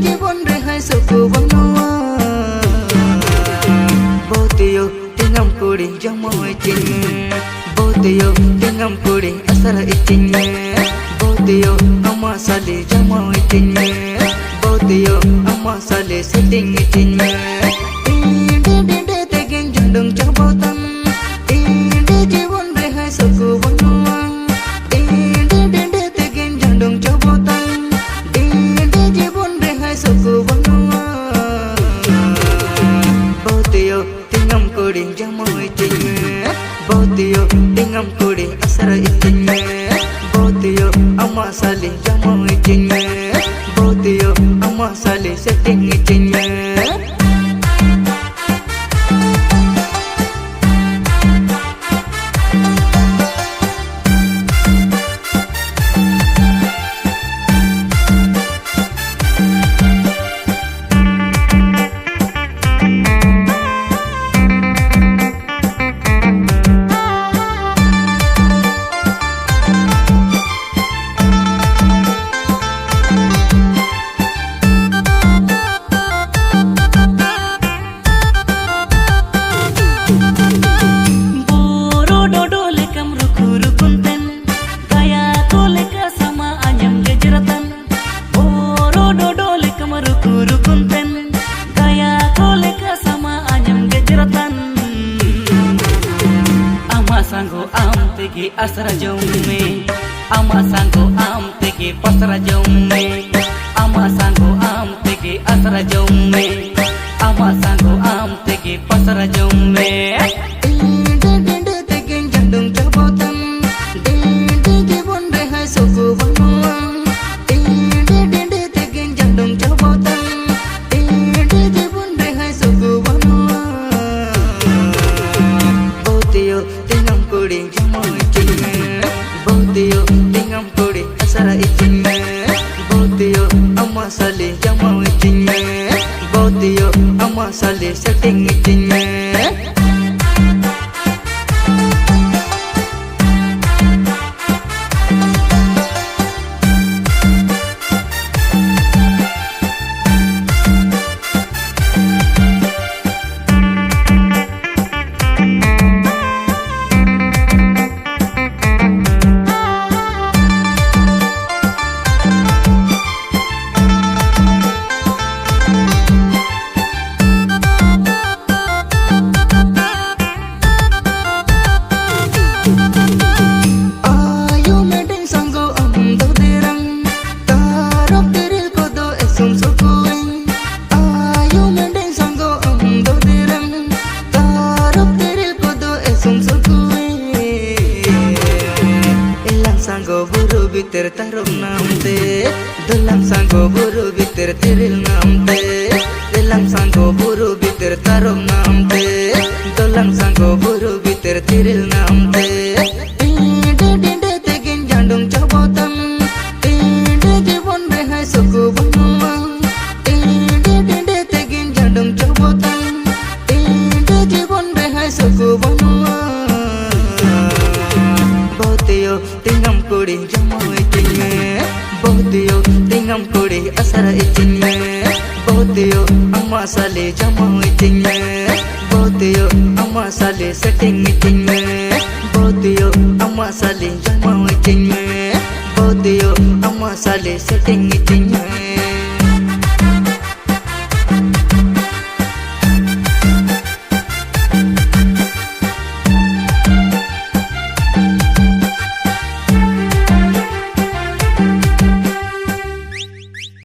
জীবন রেহাই Suku বনোয়া Botiyo tingam kudi jamoy cinye Botiyo tingam kudi asara icinye Botiyo ama sali jamoy cinye Botiyo ama sali setting icinye Inde dinde tegen jandung jabotan Inde jibon rehai suku banoa Inde dinde tegen jandung jabotan Inde jibon rehai suku banoa Botiyo tingam kudi jamoy cinye Botiyo tingam kudi asara icinye Botiyo ama sali jamoy cinye Botiyo ama sali setting icinye Asra jaume, ama sanggo am tege pasra jaume, ama sanggo am tege asra jaume, ama sanggo am tege pasra jaume. Dinde dinde tege jandung jabotan, dinde jibon rehai suku banoa. Dinde dinde tege jandung jabotan, dinde jibon rehai suku banoa. Botiyo tingam kudi jamoy Botiyo tingam kudi asara icinye Botiyo ama sali jamoy cinye Botiyo ama sali setting icinye Bitir tarum namte dalam sanggo buru bitir tiril namte dalam sanggo buru bitir tarum namte dalam sanggo buru bitir tiril namte dinde dinde tegin jandung jabotan dinde jibon rehai suku banoa dinde dinde tegin jandung jabotan dinde jibon rehai suku banoa Botiyo tingam kudi jamoy cinye Botiyo tingam kudi asara icinye Botiyo ama sali jamoy cinye Botiyo ama sali setting icinye Botiyo ama sali jamoy cinye Botiyo ama sali setting